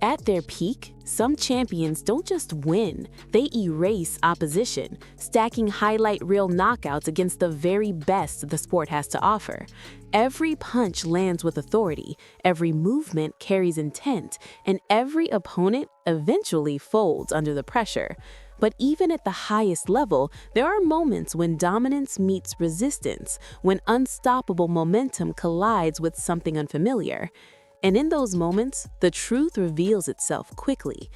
At their peak, some champions don't just win, they erase opposition, stacking highlight reel knockouts against the very best the sport has to offer. Every punch lands with authority, every movement carries intent, and every opponent eventually folds under the pressure. But even at the highest level, there are moments when dominance meets resistance, when unstoppable momentum collides with something unfamiliar. And in those moments, the truth reveals itself quickly.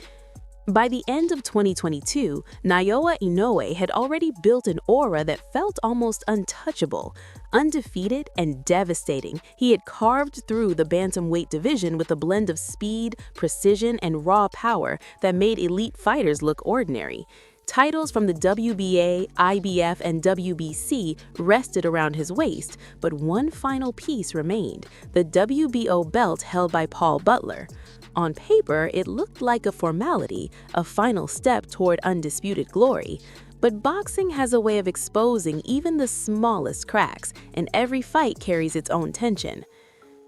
By the end of 2022, Naoya Inoue had already built an aura that felt almost untouchable. Undefeated and devastating, he had carved through the bantamweight division with a blend of speed, precision, and raw power that made elite fighters look ordinary. Titles from the WBA, IBF, and WBC rested around his waist, but one final piece remained, the WBO belt held by Paul Butler. On paper, it looked like a formality, a final step toward undisputed glory. But boxing has a way of exposing even the smallest cracks, and every fight carries its own tension.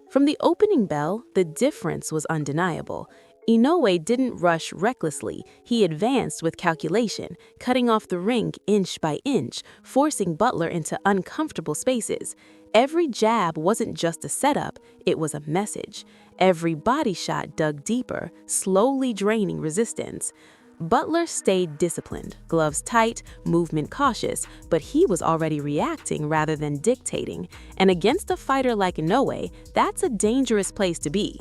From the opening bell, the difference was undeniable. Inoue didn't rush recklessly, he advanced with calculation, cutting off the ring inch by inch, forcing Butler into uncomfortable spaces. Every jab wasn't just a setup, it was a message. Every body shot dug deeper, slowly draining resistance. Butler stayed disciplined, gloves tight, movement cautious, but he was already reacting rather than dictating. And against a fighter like Inoue, that's a dangerous place to be.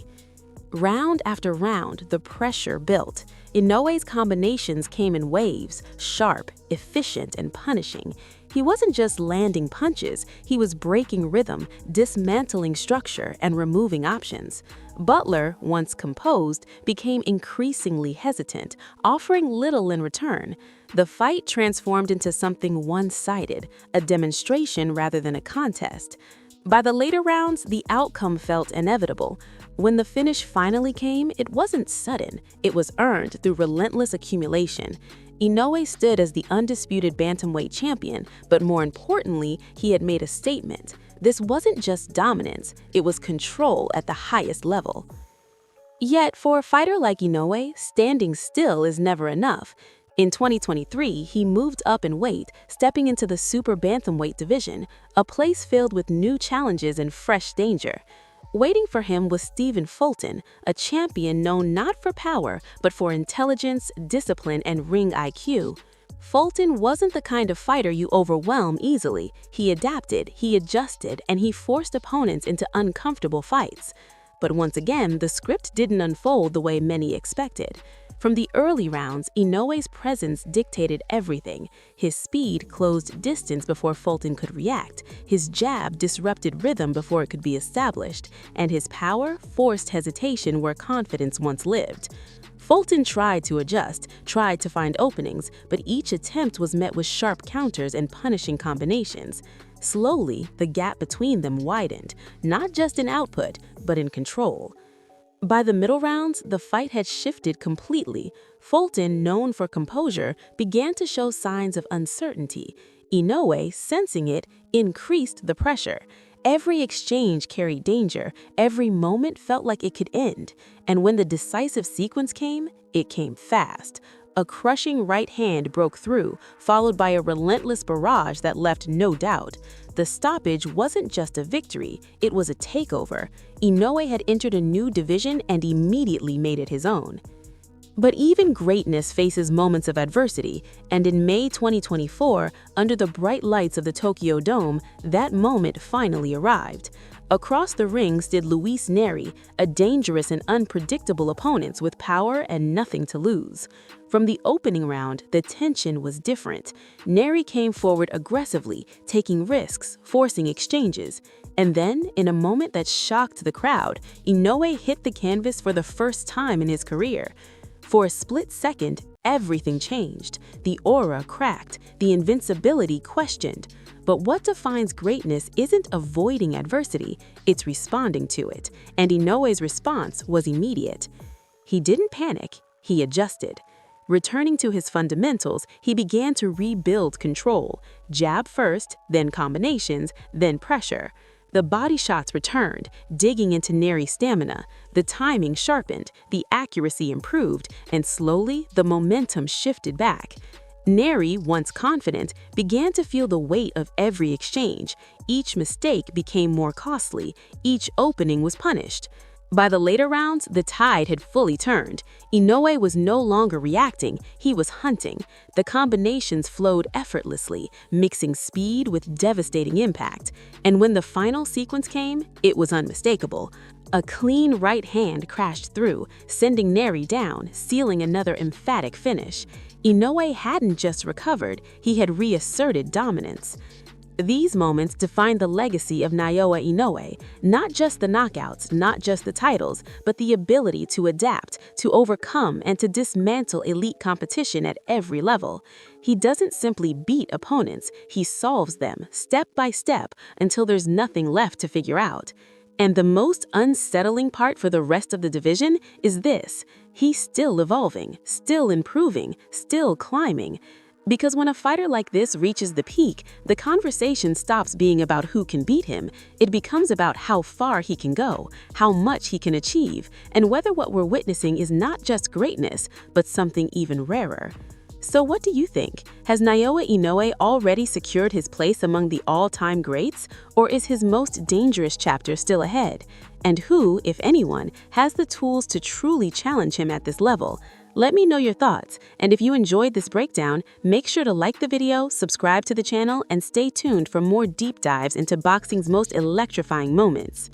Round after round, the pressure built. Inoue's combinations came in waves, sharp, efficient, and punishing. He wasn't just landing punches, he was breaking rhythm, dismantling structure, and removing options. Butler, once composed, became increasingly hesitant, offering little in return. The fight transformed into something one-sided, a demonstration rather than a contest. By the later rounds, the outcome felt inevitable. When the finish finally came, it wasn't sudden, it was earned through relentless accumulation. Inoue stood as the undisputed bantamweight champion, but more importantly, he had made a statement. This wasn't just dominance, it was control at the highest level. Yet, for a fighter like Inoue, standing still is never enough. In 2023, he moved up in weight, stepping into the super bantamweight division, a place filled with new challenges and fresh danger. Waiting for him was Stephen Fulton, a champion known not for power, but for intelligence, discipline, and ring IQ. Fulton wasn't the kind of fighter you overwhelm easily. He adapted, he adjusted, and he forced opponents into uncomfortable fights. But once again, the script didn't unfold the way many expected. From the early rounds, Inoue's presence dictated everything. His speed closed distance before Fulton could react, his jab disrupted rhythm before it could be established, and his power forced hesitation where confidence once lived. Fulton tried to adjust, tried to find openings, but each attempt was met with sharp counters and punishing combinations. Slowly, the gap between them widened, not just in output, but in control. By the middle rounds, the fight had shifted completely. Fulton, known for composure, began to show signs of uncertainty. Inoue, sensing it, increased the pressure. Every exchange carried danger, every moment felt like it could end. And when the decisive sequence came, it came fast. A crushing right hand broke through, followed by a relentless barrage that left no doubt. The stoppage wasn't just a victory, it was a takeover. Inoue had entered a new division and immediately made it his own. But even greatness faces moments of adversity, and in May 2024, under the bright lights of the Tokyo Dome, that moment finally arrived. Across the ring stood Luis Neri, a dangerous and unpredictable opponent with power and nothing to lose. From the opening round, the tension was different. Neri came forward aggressively, taking risks, forcing exchanges. And then, in a moment that shocked the crowd, Inoue hit the canvas for the first time in his career. For a split second, everything changed. The aura cracked, the invincibility questioned. But what defines greatness isn't avoiding adversity, it's responding to it. And Inoue's response was immediate. He didn't panic, he adjusted. Returning to his fundamentals, he began to rebuild control. Jab first, then combinations, then pressure. The body shots returned, digging into Neri's stamina. The timing sharpened, the accuracy improved, and slowly the momentum shifted back. Neri, once confident, began to feel the weight of every exchange. Each mistake became more costly, each opening was punished. By the later rounds, the tide had fully turned. Inoue was no longer reacting, he was hunting. The combinations flowed effortlessly, mixing speed with devastating impact. And when the final sequence came, it was unmistakable. A clean right hand crashed through, sending Neri down, sealing another emphatic finish. Inoue hadn't just recovered, he had reasserted dominance. These moments define the legacy of Naoya Inoue, not just the knockouts, not just the titles, but the ability to adapt, to overcome, and to dismantle elite competition at every level. He doesn't simply beat opponents, he solves them, step by step, until there's nothing left to figure out. And the most unsettling part for the rest of the division is this: he's still evolving, still improving, still climbing. Because when a fighter like this reaches the peak, the conversation stops being about who can beat him. It becomes about how far he can go, how much he can achieve, and whether what we're witnessing is not just greatness, but something even rarer. So what do you think? Has Naoya Inoue already secured his place among the all-time greats, or is his most dangerous chapter still ahead? And who, if anyone, has the tools to truly challenge him at this level? Let me know your thoughts, and if you enjoyed this breakdown, make sure to like the video, subscribe to the channel, and stay tuned for more deep dives into boxing's most electrifying moments.